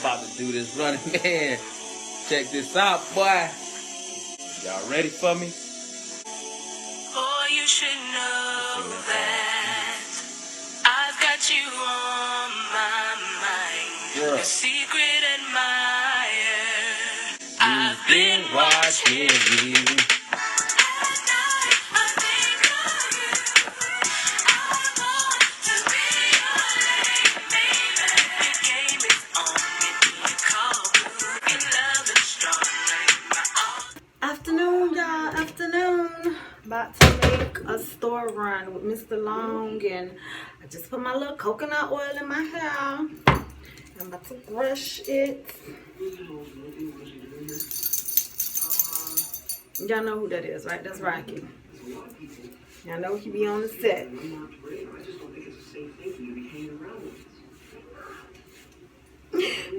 about to do this running man. Check this out, boy. Y'all ready for me? Boy, you should know that I've got you on my mind. Yeah. A secret admirer. I've been watching you. Afternoon, y'all. Afternoon. About to make a store run with Mr. Long, and I just put my little coconut oil in my hair. I'm about to brush it. Y'all know who that is, right? That's Rocky. Y'all know he be on the set.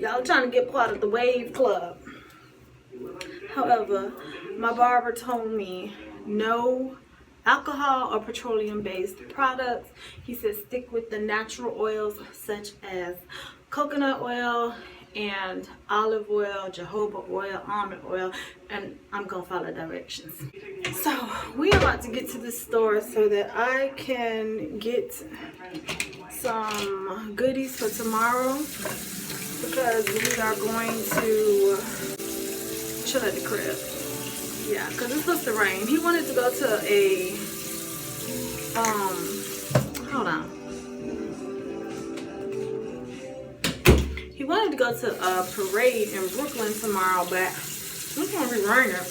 Y'all trying to get part of the Wave Club. However, my barber told me no alcohol or petroleum-based products. He said stick with the natural oils such as coconut oil and olive oil, jojoba oil, almond oil, and I'm gonna follow directions. So we are about to get to the store so that I can get some goodies for tomorrow, because we are going to chill at the crib. Yeah, because it's supposed to rain. He wanted to go to a hold on. He wanted to go to a parade in Brooklyn tomorrow, but it's gonna be raining.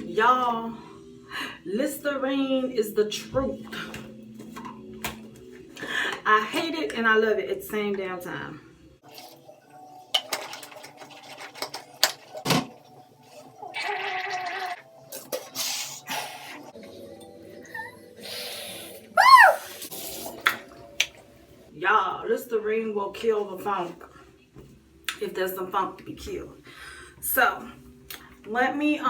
Y'all, Listerine is the truth. I hate it and I love it at the same damn time. Y'all, Listerine will kill the funk if there's some funk to be killed. So let me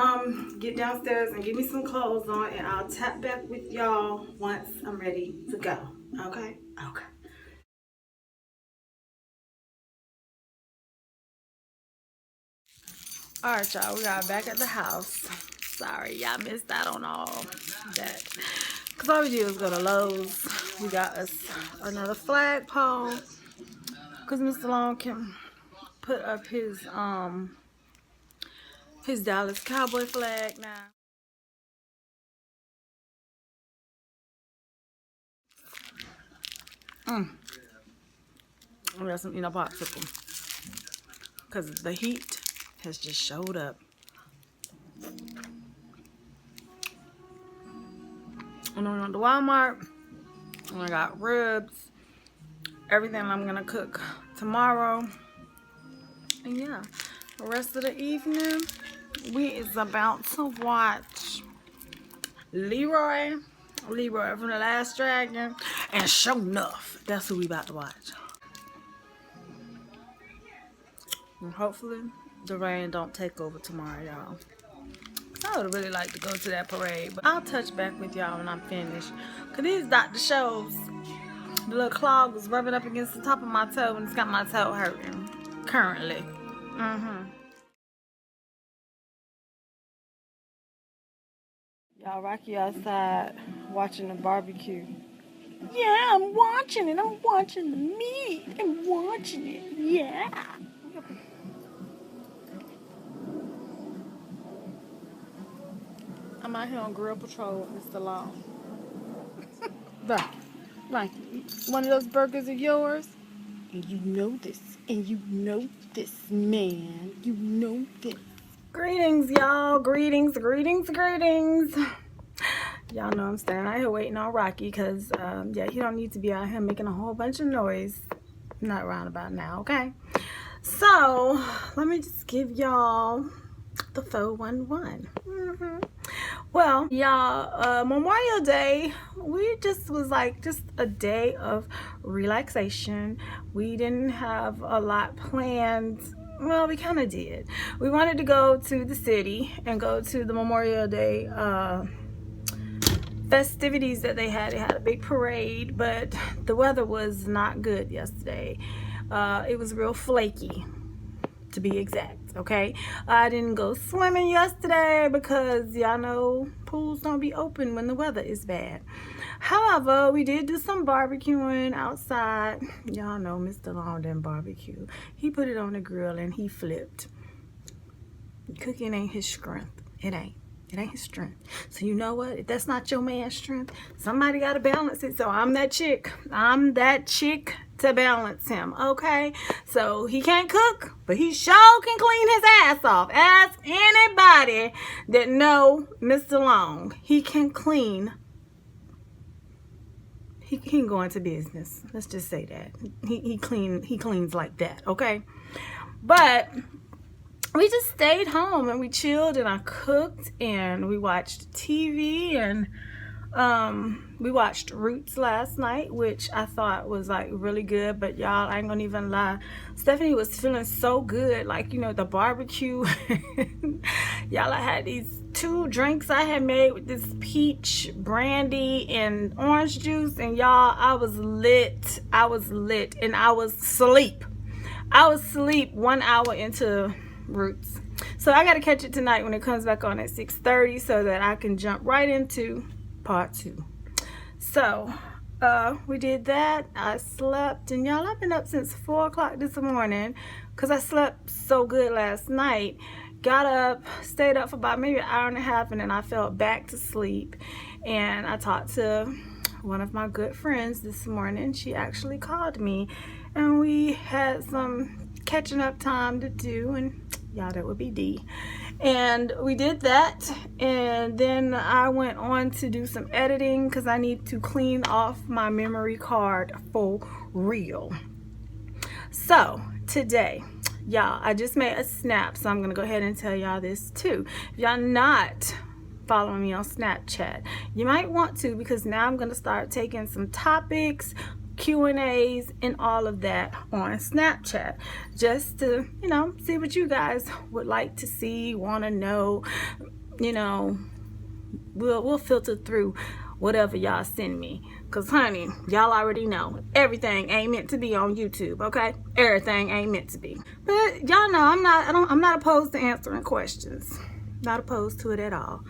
get downstairs and get me some clothes on, and I'll tap back with y'all once I'm ready to go. Okay? Okay. Alright, y'all, we are back at the house. Sorry, y'all missed out on all that. Because all we did was go to Lowe's. We got us another flagpole, because Mr. Long can put up his Dallas Cowboy flag now. I got some popsicle, because the heat has just showed up. And I went to Walmart and I got ribs, everything I'm gonna cook tomorrow. And yeah, the rest of the evening we is about to watch Leroy from The Last Dragon, and sure enough, that's who we about to watch. And hopefully the rain don't take over tomorrow, y'all. I would really like to go to that parade, but I'll touch back with y'all when I'm finished. Cause these Dr. Shows, the little clog was rubbing up against the top of my toe, and it's got my toe hurting currently. Y'all, Rocky outside watching the barbecue. Yeah, I'm watching it. I'm watching the meat. I'm watching it. Yeah. I'm out here on Grill Patrol with Mr. Long. Right. One of those burgers are yours? And you know this. And you know this, man. You know this. Greetings, y'all. Greetings. Y'all know I'm standing out here waiting on Rocky, because, yeah, he don't need to be out here making a whole bunch of noise. Not around about now, okay? So, let me just give y'all the 411. Well, y'all, Memorial Day, we just was like just a day of relaxation. We didn't have a lot planned Well, we kind of did. We wanted to go to the city and go to the Memorial Day festivities that they had. They had a big parade, but the weather was not good yesterday. It was real flaky, to be exact. Okay, I didn't go swimming yesterday because y'all know pools don't be open when the weather is bad. However, we did do some barbecuing outside. Y'all know Mr. Long didn't barbecue. He put it on the grill and he flipped. Cooking ain't his strength. It ain't his strength. So you know what? If that's not your man's strength, somebody got to balance it. So I'm that chick to balance him, okay? So he can't cook, but he sure can clean his ass off. Ask anybody that know Mr. Long. He can clean. He can go into business. Let's just say that. He cleans like that, okay? But we just stayed home and we chilled and I cooked and we watched TV and we watched Roots last night, which I thought was like really good. But y'all, I ain't gonna even lie, Stephanie was feeling so good, like, you know, the barbecue. Y'all, I had these 2 drinks I had made with this peach brandy and orange juice, and y'all, I was lit and I was asleep 1 hour into Roots. So I gotta catch it tonight when it comes back on at 6:30 so that I can jump right into part 2. So we did that. I slept, and y'all, I've been up since 4 o'clock this morning because I slept so good last night. Got up, stayed up for about maybe an hour and a half, and then I fell back to sleep. And I talked to one of my good friends this morning. She actually called me and we had some catching up time to do, and y'all, that would be D. And we did that, and then I went on to do some editing because I need to clean off my memory card for real. So today, y'all, I just made a snap, so I'm gonna go ahead and tell y'all this too. If y'all not following me on Snapchat, you might want to, because now I'm gonna start taking some topics, Q&As, and all of that on Snapchat, just to, you know, see what you guys would like to see, want to know. You know, we'll filter through whatever y'all send me, because honey, y'all already know everything ain't meant to be on YouTube, okay? Everything ain't meant to be. But y'all know I'm not opposed to answering questions. Not opposed to it at all.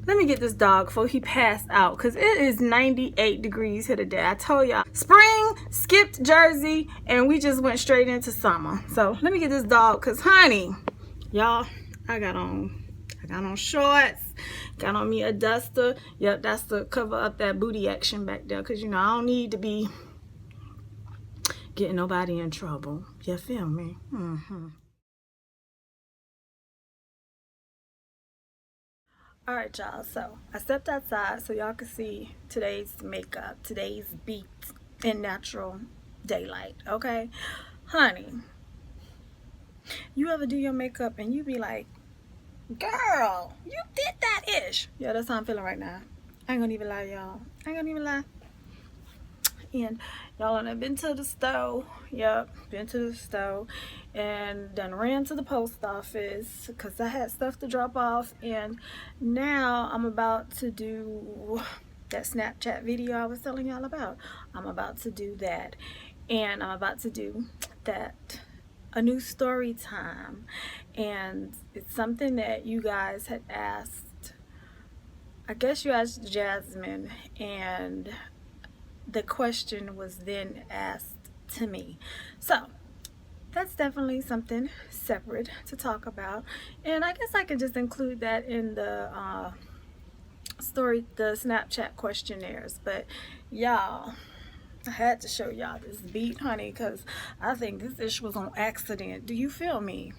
Let me get this dog before he passed out, because it is 98 degrees here today. I told y'all, spring skipped Jersey and we just went straight into summer. So let me get this dog, because honey, y'all, I got on shorts, got on me a duster. Yep, that's to cover up that booty action back there, because, you know, I don't need to be getting nobody in trouble. You feel me? All right, y'all, so I stepped outside so y'all can see today's makeup, today's beat in natural daylight, okay? Honey, you ever do your makeup and you be like, girl, you did that ish? Yeah, that's how I'm feeling right now. I ain't gonna even lie, y'all. I ain't gonna even lie. And y'all, I've been to the store. Yep, been to the store and done ran to the post office because I had stuff to drop off, and now I'm about to do that Snapchat video I was telling y'all about. I'm about to do that, and I'm about to do that, a new story time, and it's something that you guys had asked. I guess you asked Jasmine, and the question was then asked to me. So that's definitely something separate to talk about, and I guess I could just include that in the story, the Snapchat questionnaires. But y'all, I had to show y'all this beat, honey, because I think this ish was on accident. Do you feel me?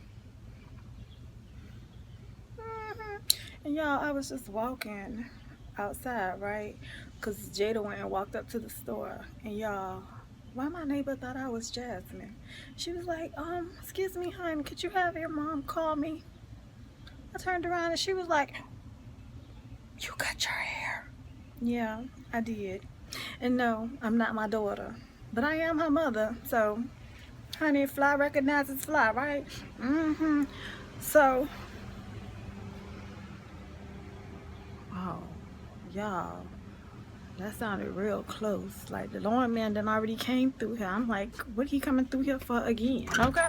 And y'all, I was just walking outside, right? Because Jada went and walked up to the store, and y'all, why my neighbor thought I was Jasmine. She was like, excuse me, hon, could you have your mom call me? I turned around and she was like, you cut your hair. Yeah, I did. And no, I'm not my daughter, but I am her mother, so Honey, fly recognizes fly, right? So, oh, y'all, that sounded real close. Like the lawn man done already came through here. I'm like, what he coming through here for again? Okay.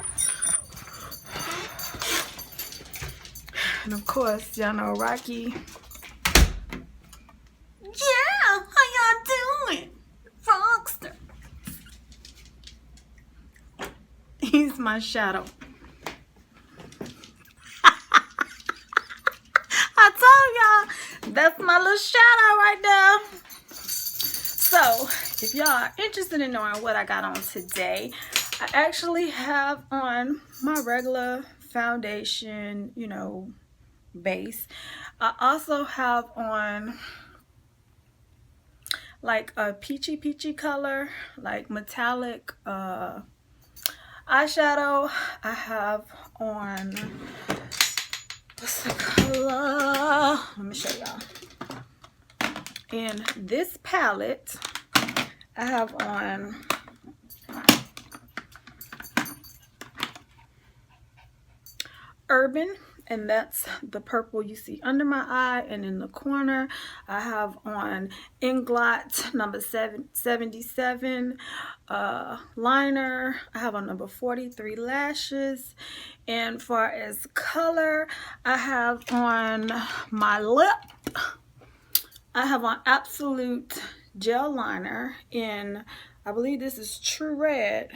And of course, y'all know Rocky. Yeah, how y'all doing? Frogster. He's my shadow. I told y'all, that's my little shadow right there. So, if y'all are interested in knowing what I got on today, I actually have on my regular foundation, you know, base. I also have on like a peachy color, like metallic eyeshadow. I have on, what's the color? Let me show y'all. In this palette, I have on Urban, and that's the purple you see under my eye. And in the corner, I have on Inglot number 77 liner. I have on number 43 lashes. And far as color, I have on my lip, I have on Absolute gel liner in, I believe this is True Red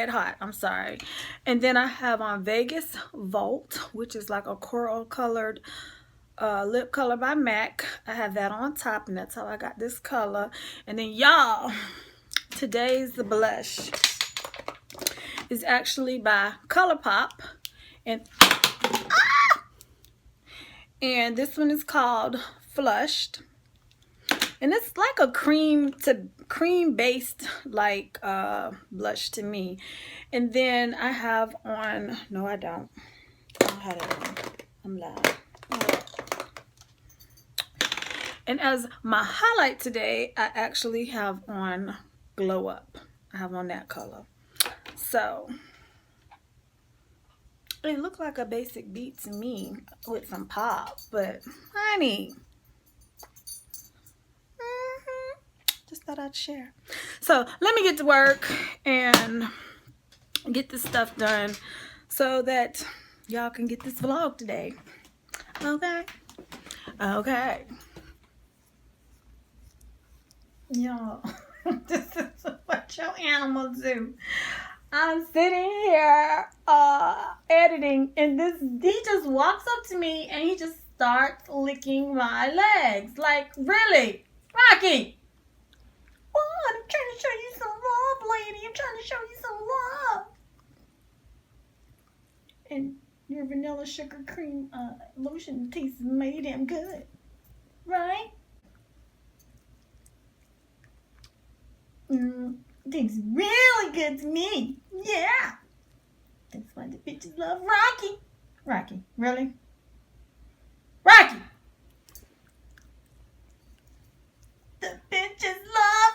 Hot, I'm sorry. And then I have on Vegas Volt, which is like a coral colored lip color by MAC. I have that on top, and that's how I got this color. And then y'all, today's blush is actually by ColourPop, and this one is called Flushed. And it's like a cream based like blush to me. And then I have on, no I don't have it on. I'm lying. And as my highlight today, I actually have on Glow Up. I have on that color. So it looked like a basic beat to me with some pop, but honey, just thought I'd share. So let me get to work and get this stuff done so that y'all can get this vlog today. Okay? Okay. Y'all, this is what your animals do. I'm sitting here editing, and he just walks up to me and he just starts licking my legs. Like, really? Rocky! What? I'm trying to show you some love, lady. I'm trying to show you some love. And your vanilla sugar cream lotion tastes mighty damn good. Right? Tastes really good to me. Yeah. That's why the bitches love Rocky. Rocky, really? Rocky! The bitches love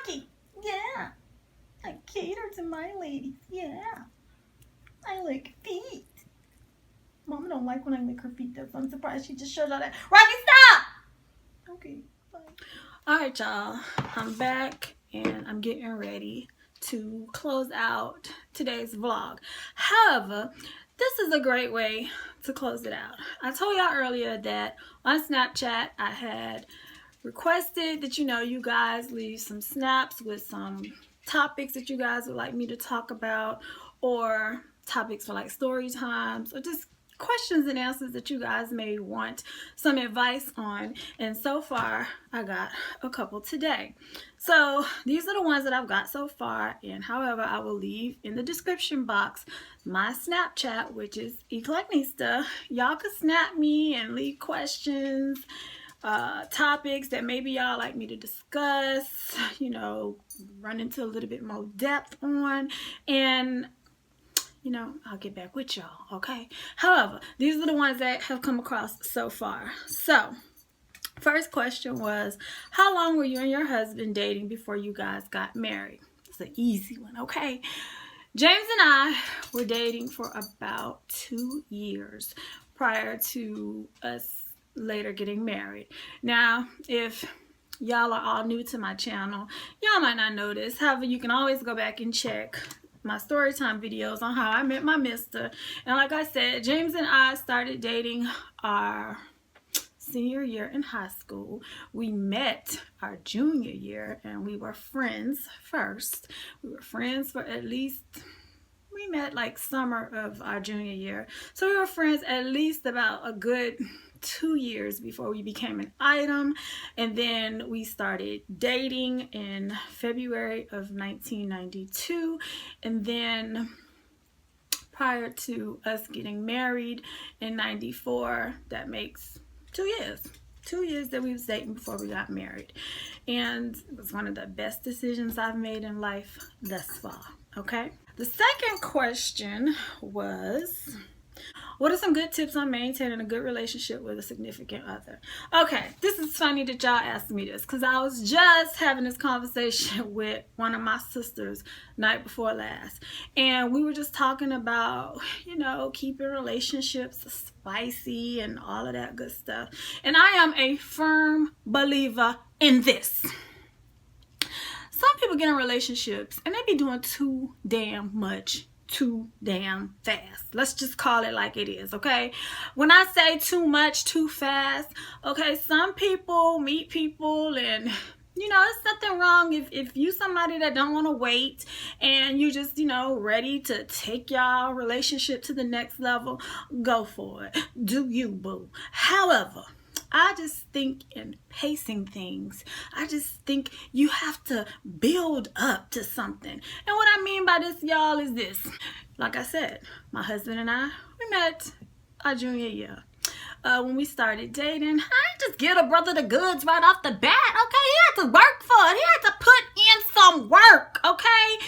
Rocky. Yeah. I cater to my ladies. Yeah. I lick feet. Mama don't like when I lick her feet though, so I'm surprised she just showed all that. Rocky, stop! Okay, bye. Alright, y'all. I'm back and I'm getting ready to close out today's vlog. However, this is a great way to close it out. I told y'all earlier that on Snapchat I had requested that, you know, you guys leave some snaps with some topics that you guys would like me to talk about, or topics for like story times, or just questions and answers that you guys may want some advice on. And so far I got a couple today. So these are the ones that I've got so far, and however I will leave in the description box my Snapchat, which is EclecticNista. Y'all can snap me and leave questions, topics that maybe y'all like me to discuss, you know, run into a little bit more depth on, and you know, I'll get back with y'all, okay? However, these are the ones that have come across so far. So, first question was, how long were you and your husband dating before you guys got married? It's an easy one, okay? James and I were dating for about 2 years prior to us later getting married. Now, if y'all are all new to my channel, y'all might not know this. However, you can always go back and check my story time videos on how I met my mister. And like I said, James and I started dating our senior year in high school. We met our junior year and we were friends first. We were friends for at least, we met like summer of our junior year. So we were friends at least about a good 2 years before we became an item. And then we started dating in February of 1992. And then prior to us getting married in 94, that makes 2 years. 2 years that we was dating before we got married. And it was one of the best decisions I've made in life thus far. Okay? The second question was, what are some good tips on maintaining a good relationship with a significant other? Okay, this is funny that y'all asked me this because I was just having this conversation with one of my sisters night before last. And we were just talking about, you know, keeping relationships spicy and all of that good stuff. And I am a firm believer in this. Some people get in relationships and they be doing too damn much too damn fast. Let's just call it like it is, okay? When I say too much too fast, okay, some people meet people and, you know, it's nothing wrong if you somebody that don't want to wait and you just, you know, ready to take y'all relationship to the next level, go for it. Do you, boo. However, I just think in pacing things, I just think you have to build up to something. And what I mean by this, y'all, is this. Like I said, my husband and I, we met our junior year. When we started dating, I didn't just give a brother the goods right off the bat, okay? He had to work for it. He had to put in some work, okay?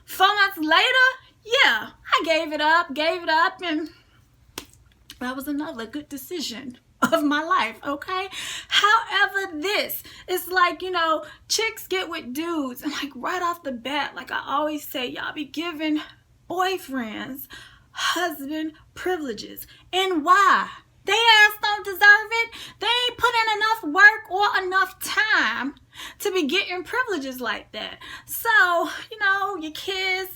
4 months later, yeah, I gave it up, and that was another good decision of my life, okay? However, this, it's like, you know, chicks get with dudes and like right off the bat, like I always say, y'all be giving boyfriends husband privileges. And why? They ass don't deserve it. They ain't put in enough work or enough time to be getting privileges like that. So, you know, your kids,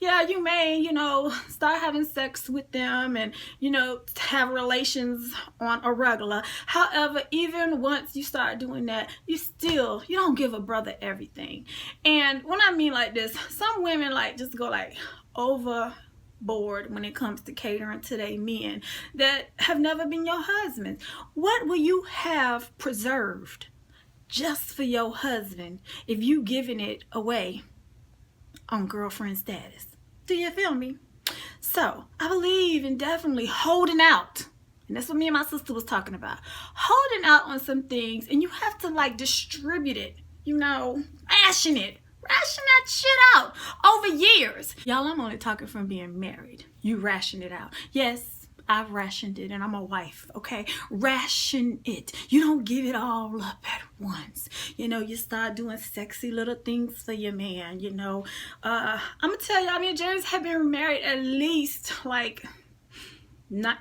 yeah, you may, you know, start having sex with them and, you know, have relations on a regular. However, even once you start doing that, you don't give a brother everything. And when I mean like this, some women like just go like overboard when it comes to catering to their men that have never been your husband. What will you have preserved just for your husband if you giving it away on girlfriend status? Do you feel me? So I believe in definitely holding out, and that's what me and my sister was talking about, holding out on some things, and you have to like distribute it, you know, ration that shit out over years. Y'all, I'm only talking from being married. You ration it out. Yes, I've rationed it, and I'm a wife, okay? Ration it. You don't give it all up at once. You know, you start doing sexy little things for your man, you know. I'm gonna tell you, me and James have been married at least like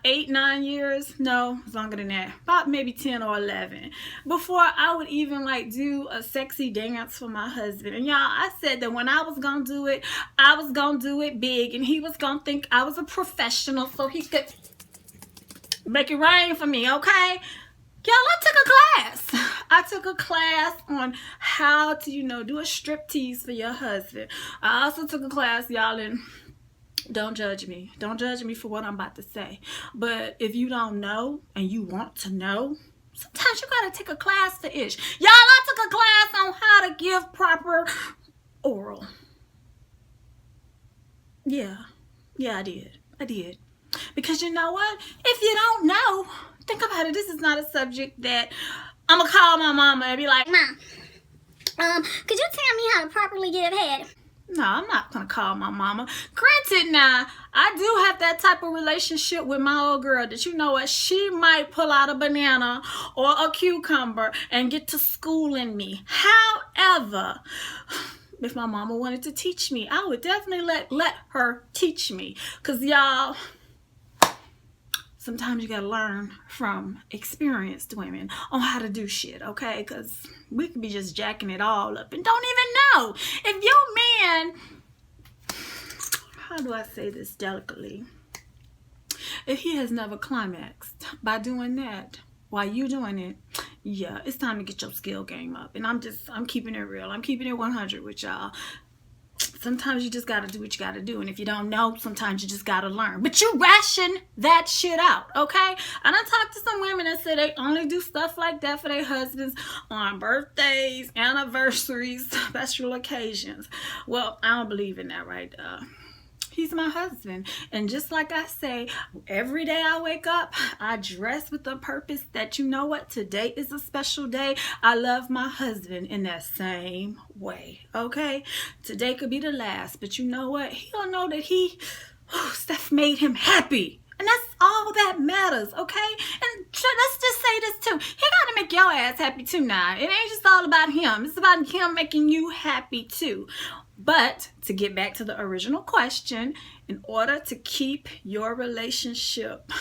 8, 9 years. No, it's longer than that. About maybe 10 or 11. Before I would even like do a sexy dance for my husband. And y'all, I said that when I was gonna do it, I was gonna do it big, and he was gonna think I was a professional so he could make it rain for me, okay? Y'all, I took a class. I took a class on how to, you know, do a striptease for your husband. I also took a class, y'all, and don't judge me. Don't judge me for what I'm about to say. But if you don't know and you want to know, sometimes you gotta take a class for ish. Y'all, I took a class on how to give proper oral. Yeah, I did. Because you know what? If you don't know, think about it. This is not a subject that I'm gonna call my mama and be like, Mom, could you tell me how to properly give head? no, I'm not gonna call my mama. Granted, now I do have that type of relationship with my old girl that, you know what, she might pull out a banana or a cucumber and get to schooling me. However, If my mama wanted to teach me, I would definitely let her teach me. Because y'all, sometimes you gotta learn from experienced women on how to do shit, okay? Because we could be just jacking it all up and don't even know. If your man, how do I say this delicately? If he has never climaxed by doing that while you doing it, yeah, it's time to get your skill game up. And I'm keeping it real. I'm keeping it 100 with y'all. Sometimes you just gotta do what you gotta do, and if you don't know, sometimes you just gotta learn. But you ration that shit out, okay? And I talked to some women that say they only do stuff like that for their husbands on birthdays, anniversaries, special occasions. Well, I don't believe in that right there. He's my husband, and just like I say, every day I wake up, I dress with the purpose that, you know what, today is a special day. I love my husband in that same way, okay? Today could be the last, but you know what? He'll know that Steph made him happy. And that's all that matters, okay? And let's just say this too. He gotta make your ass happy too now. It ain't just all about him. It's about him making you happy too. But to get back to the original question, in order to keep your relationship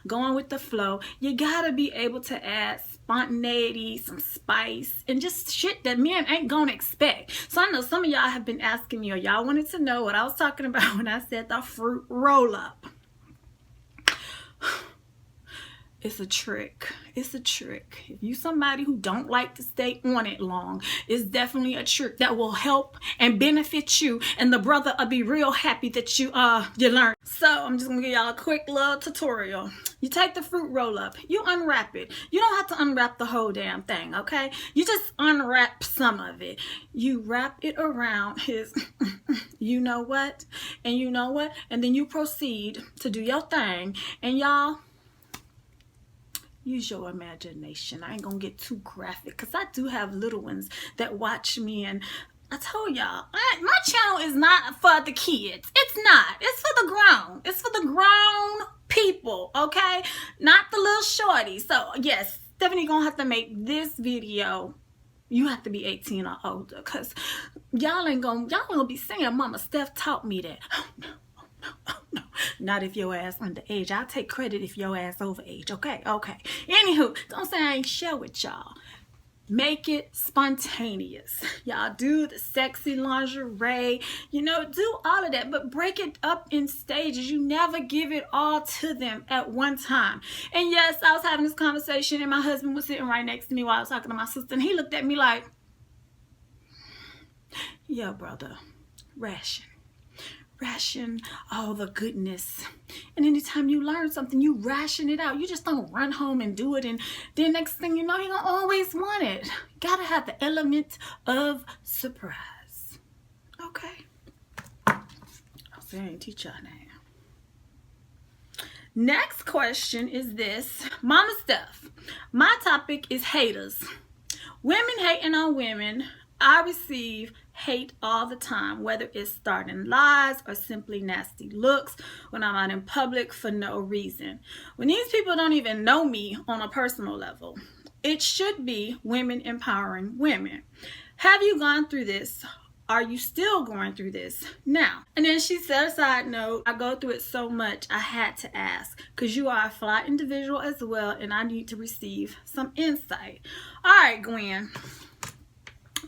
going with the flow, you gotta be able to add spontaneity, some spice, and just shit that men ain't gonna expect. So I know some of y'all have been asking me, or y'all wanted to know what I was talking about when I said the fruit roll-up. It's a trick. It's a trick. If you somebody who don't like to stay on it long, it's definitely a trick that will help and benefit you, and the brother will be real happy that you learned. So I'm just gonna give y'all a quick little tutorial. You take the fruit roll up, you unwrap it. You don't have to unwrap the whole damn thing, okay? You just unwrap some of it. You wrap it around his you know what, and you know what, and then you proceed to do your thing. And y'all, use your imagination. I ain't gonna get too graphic because I do have little ones that watch me, and I told y'all, my channel is not for the kids. It's not. It's for the grown. It's for the grown people, okay? Not the little shorty. So yes, Stephanie gonna have to make this video. You have to be 18 or older, because y'all ain't gonna be saying, Mama Steph taught me that. Oh, no. Not if your ass underage. I'll take credit if your ass overage. Okay. Anywho, don't say I ain't share with y'all. Make it spontaneous. Y'all do the sexy lingerie, do all of that, but break it up in stages. You never give it all to them at one time. And yes, I was having this conversation, and my husband was sitting right next to me while I was talking to my sister, and he looked at me like, yeah, brother, ration all the goodness. And anytime you learn something, you ration it out. You just don't run home and do it, and then next thing you know, you're gonna always want it. You gotta have the element of surprise. Okay, I'll say I ain't teach y'all now. Next question is this. Mama Steph, my topic is haters. Women hating on women. I receive hate all the time, whether it's starting lies or simply nasty looks when I'm out in public for no reason. When these people don't even know me on a personal level, it should be women empowering women. Have you gone through this? Are you still going through this now? And then she said, a side note, I go through it so much, I had to ask, because you are a fly individual as well, and I need to receive some insight. All right,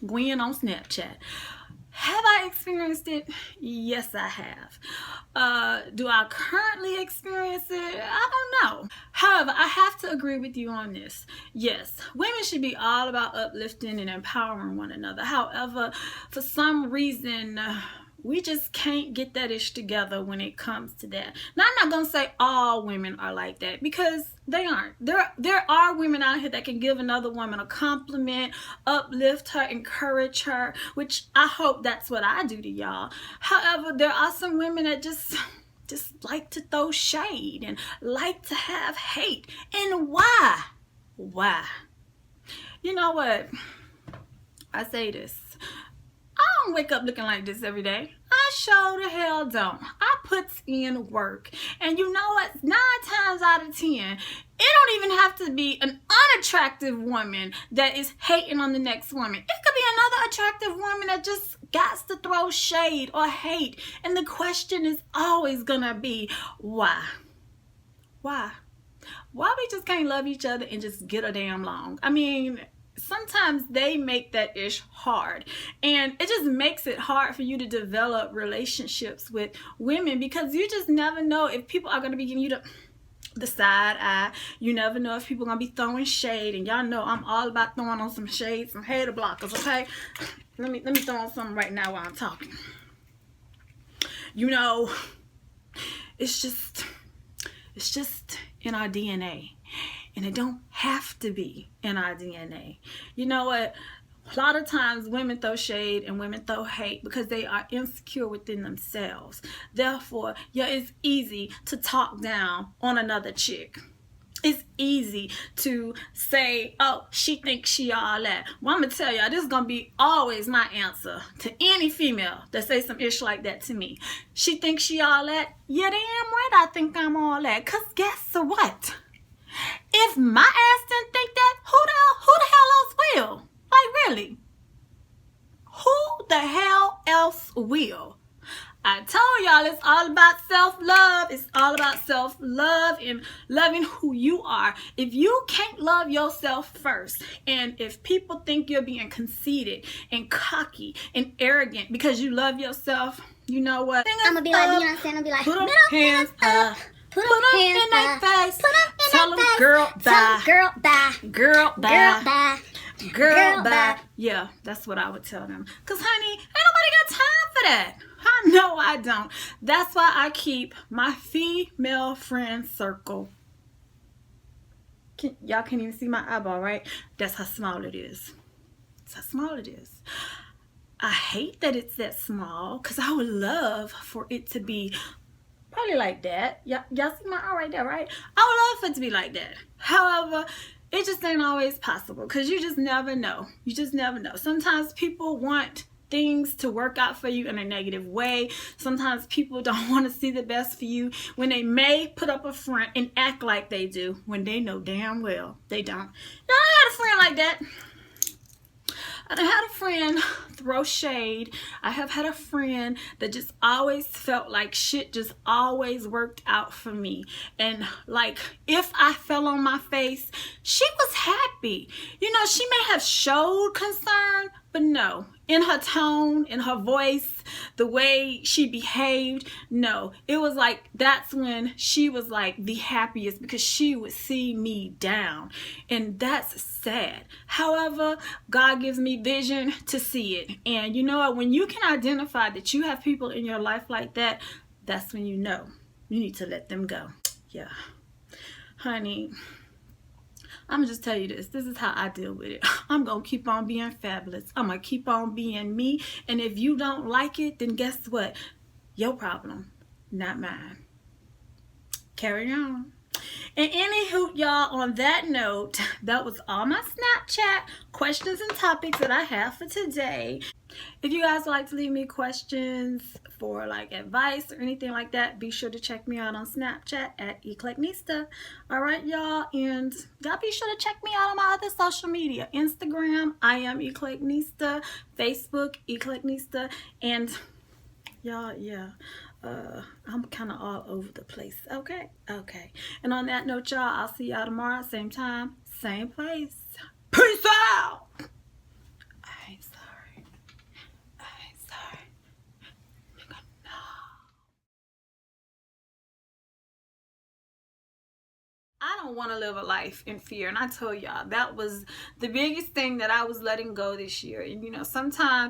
Gwen on Snapchat. Have I experienced it? Yes, I have. Do I currently experience it? I don't know. However, I have to agree with you on this. Yes, women should be all about uplifting and empowering one another. However, for some reason, we just can't get that ish together when it comes to that. Now, I'm not going to say all women are like that, because they aren't. There are women out here that can give another woman a compliment, uplift her, encourage her, which I hope that's what I do to y'all. However, there are some women that just like to throw shade and like to have hate. And why? Why? You know what? I say this. I don't wake up looking like this every day. I sure the hell don't. I puts in work. And you know what? 9 times out of 10, it don't even have to be an unattractive woman that is hating on the next woman. It could be another attractive woman that just got to throw shade or hate. And the question is always gonna be, why? Why? Why we just can't love each other and just get a damn along? I mean, sometimes they make that ish hard, and it just makes it hard for you to develop relationships with women, because you just never know if people are going to be giving you the side eye. You never know if people are going to be throwing shade, and y'all know I'm all about throwing on some shade, some hater blockers, okay? Let me throw on something right now while I'm talking. You know, it's just in our DNA. And it don't have to be in our DNA. You know what? A lot of times women throw shade and women throw hate because they are insecure within themselves. Therefore, yeah, it's easy to talk down on another chick. It's easy to say, oh, she thinks she all that. Well, I'm going to tell y'all, this is going to be always my answer to any female that say some ish like that to me. She thinks she all that? Yeah, damn right I think I'm all that. Because guess what? If my ass didn't think that, who the hell else will? Like, really? Who the hell else will? I told y'all it's all about self-love. It's all about self-love and loving who you are. If you can't love yourself first, and if people think you're being conceited and cocky and arrogant because you love yourself, you know what? I'm gonna be like Beyonce, and I'll be like, put them hands up. Put them in their face. Tell them, girl, bye. Girl, bye. Girl, bye. Girl, bye. Girl, bye. Yeah, that's what I would tell them. Because, honey, ain't nobody got time for that. I know I don't. That's why I keep my female friend circle. Y'all can't even see my eyeball, right? That's how small it is. That's how small it is. I hate that it's that small, because I would love for it to be probably like that. Y'all see my eye right there, right? I would love for it to be like that. However, it just ain't always possible, because you just never know. You just never know. Sometimes people want things to work out for you in a negative way. Sometimes people don't want to see the best for you when they may put up a front and act like they do when they know damn well they don't. Now, I had a friend like that. I had a friend throw shade. I have had a friend that just always felt like shit just always worked out for me. And like, if I fell on my face, she was happy. You know, she may have showed concern, but no. In her tone, in her voice, the way she behaved, no. It was like, that's when she was like the happiest, because she would see me down. And that's sad. However, God gives me vision to see it. And you know what? When you can identify that you have people in your life like that, that's when you know you need to let them go. Yeah. Honey, I'm gonna just tell you this. This is how I deal with it. I'm gonna keep on being fabulous. I'm gonna keep on being me. And if you don't like it, then guess what? Your problem, not mine. Carry on. And anywho, y'all, on that note, that was all my Snapchat questions and topics that I have for today. If you guys would like to leave me questions for like advice or anything like that, be sure to check me out on Snapchat at EclecticNista. All right, y'all, and y'all be sure to check me out on my other social media. Instagram, I am EclecticNista. Facebook, EclecticNista. And y'all, yeah, I'm kind of all over the place. Okay. And on that note, y'all, I'll see y'all tomorrow, same time, same place. Peace out. I ain't sorry. Nigga, no. I don't want to live a life in fear, and I told y'all that was the biggest thing that I was letting go this year. And you know, sometimes